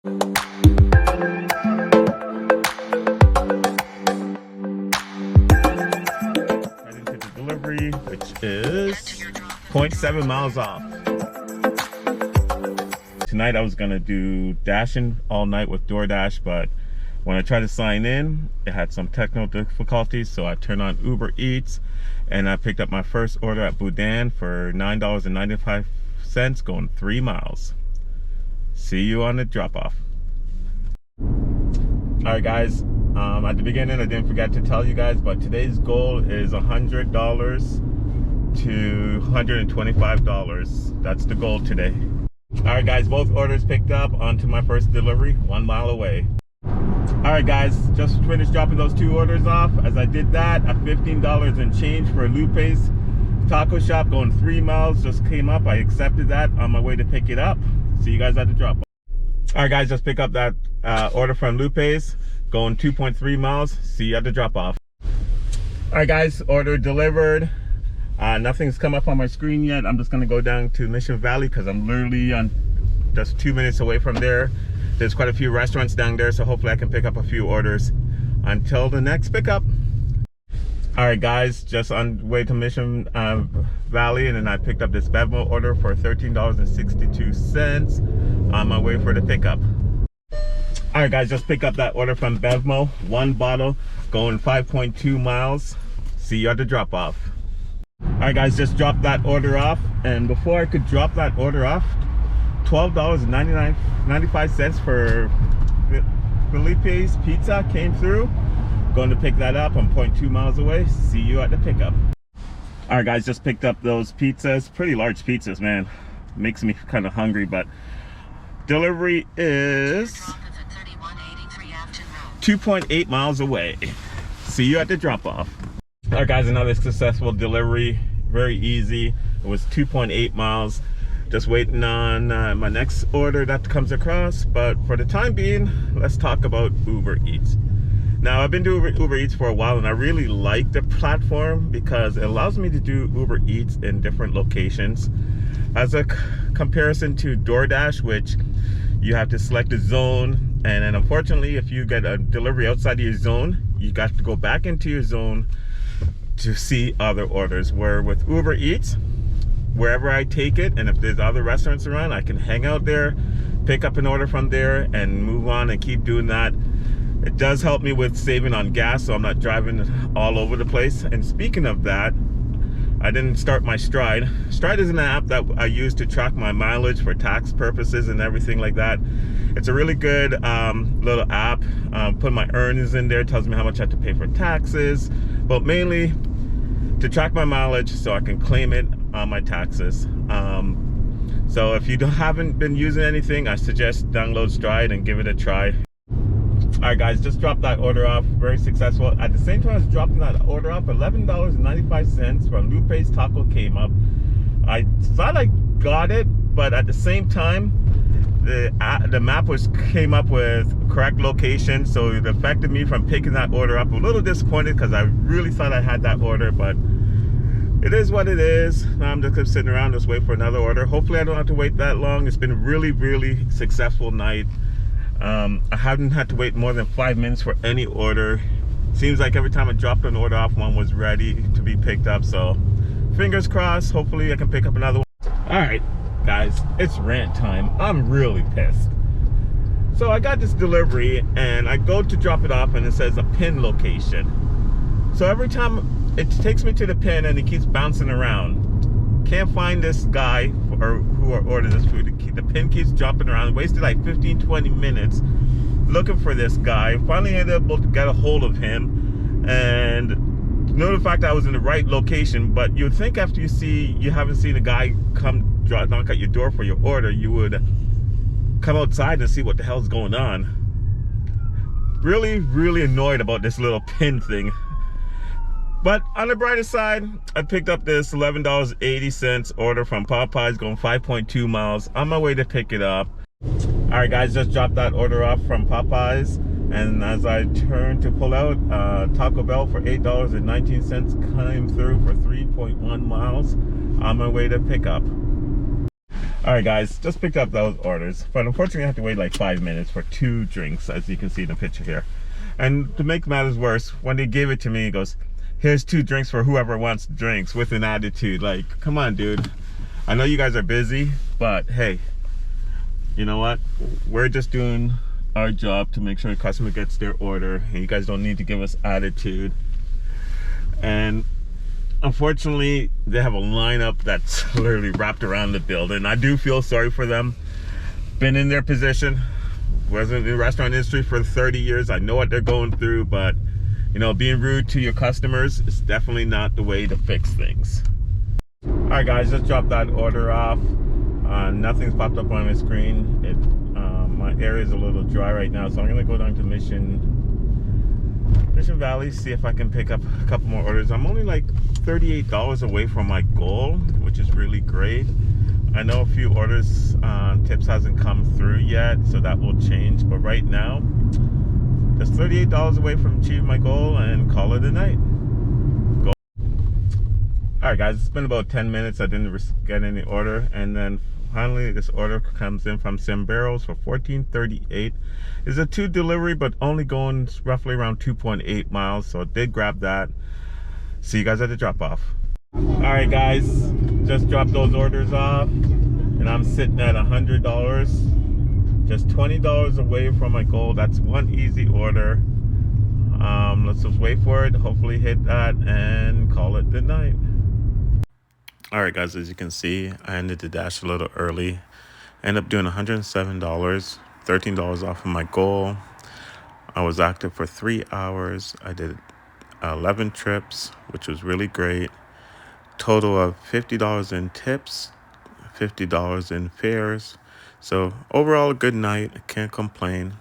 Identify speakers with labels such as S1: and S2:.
S1: Heading to the delivery, which is 0.7 miles off. Tonight I was gonna do dashing all night with DoorDash, but when I tried to sign in, it had some technical difficulties, so I turned on Uber Eats and I picked up my first order at Boudin for $9.95, going 3 miles. See you on the drop-off. All right, guys. At the beginning, I didn't forget to tell you guys, but today's goal is $100 to $125. That's the goal today. All right, guys, both orders picked up onto my first delivery, 1 mile away. All right, guys, just finished dropping those 2 orders off. As I did that, at $15 and change for Lupe's taco shop, going 3 miles, just came up. I accepted that on my way to pick it up. See you guys at the drop-off. All right, guys, just pick up that order from Lupe's, going 2.3 miles. See you at the drop-off. All right, guys, order delivered. Nothing's come up on my screen yet. I'm just gonna go down to Mission Valley because I'm literally on just 2 minutes away from there. There's quite a few restaurants down there, so hopefully I can pick up a few orders until the next pickup. All right, guys, just on the way to Mission Valley, and then I picked up this Bevmo order for $13.62 on my way for the pickup. All right, guys, just pick up that order from Bevmo, 1 bottle, going 5.2 miles. See you at the drop-off. All right, guys, just dropped that order off, and before I could drop that order off, $12.95 for Felipe's Pizza came through. Going to pick that up. I'm 0.2 miles away. See you at the pickup. All right, guys, just picked up those pizzas. Pretty large pizzas, man. Makes me kind of hungry, but delivery is 2.8 miles away. See you at the drop-off. All right, guys, another successful delivery. Very easy. It was 2.8 miles. Just waiting on my next order that comes across, but for the time being, let's talk about Uber Eats. Now, I've been doing Uber Eats for a while, and I really like the platform because it allows me to do Uber Eats in different locations. As a comparison to DoorDash, which you have to select a zone, and then unfortunately, if you get a delivery outside of your zone, you got to go back into your zone to see other orders. Where with Uber Eats, wherever I take it, and if there's other restaurants around, I can hang out there, pick up an order from there, and move on and keep doing that. It does help me with saving on gas, so I'm not driving all over the place. And speaking of that, I didn't start my Stride. Stride is an app that I use to track my mileage for tax purposes and everything like that. It's a really good little app. Put my earnings in there, tells me how much I have to pay for taxes, but mainly to track my mileage so I can claim it on my taxes. So if you haven't been using anything, I suggest download Stride and give it a try. All right, guys, just dropped that order off. Very successful. At the same time I was dropping that order off, $11.95 from Lupe's Taco came up. I thought I got it, but at the same time, the map came up with correct location, so it affected me from picking that order up. A little disappointed because I really thought I had that order, but it is what it is. Now I'm just sitting around, just wait for another order. Hopefully I don't have to wait that long. It's been a really, really successful night. I haven't had to wait more than 5 minutes for any order. Seems like every time I dropped an order off, one was ready to be picked up. So fingers crossed, hopefully I can pick up another one. All right, guys, it's rant time. I'm really pissed. So I got this delivery and I go to drop it off and it says a pin location. So every time it takes me to the pin and it keeps bouncing around. Can't find this guy who ordered this food. The pin keeps jumping around. Wasted like 15-20 minutes looking for this guy. Finally able to get a hold of him and know the fact that I was in the right location. But you'd think after you haven't seen a guy come knock at your door for your order, you would come outside and see what the hell's going on. Really, really annoyed about this little pin thing. But on the brighter side, I picked up this $11.80 order from Popeyes, going 5.2 miles. On my way to pick it up. All right, guys, just dropped that order off from Popeyes. And as I turn to pull out, Taco Bell for $8.19 came through for 3.1 miles. On my way to pick up. All right, guys, just picked up those orders, but unfortunately I have to wait like 5 minutes for 2 drinks, as you can see in the picture here. And to make matters worse, when they gave it to me, it goes, here's 2 drinks for whoever wants drinks, with an attitude. Like, come on, dude. I know you guys are busy, but hey, you know what? We're just doing our job to make sure the customer gets their order, and you guys don't need to give us attitude. And unfortunately, they have a lineup that's literally wrapped around the building. I do feel sorry for them. Been in their position, was in the restaurant industry for 30 years. I know what they're going through, but you know, being rude to your customers is definitely not the way to fix things. All right, guys, just dropped that order off. Nothing's popped up on my screen. My area is a little dry right now, so I'm gonna go down to Mission Valley, see if I can pick up a couple more orders. I'm only like $38 away from my goal, which is really great. I know a few orders, tips hasn't come through yet, so that will change. But right now, just $38 away from achieving my goal and call it a night. Go. All right, guys, it's been about 10 minutes. I didn't get any order, and then finally this order comes in from Semberos for $14.38. It's a 2 delivery, but only going roughly around 2.8 miles, so I did grab that. See you guys at the drop off. All right, guys, just dropped those orders off, and I'm sitting at $100, just $20 away from my goal. That's one easy order. Let's just wait for it, hopefully hit that and call it the night. All right, guys, as you can see, I ended the dash a little early. I ended up doing $107, $13 off of my goal. I was active for 3 hours. I did 11 trips, which was really great. Total of $50 in tips, $50 in fares. So overall, a good night. I can't complain.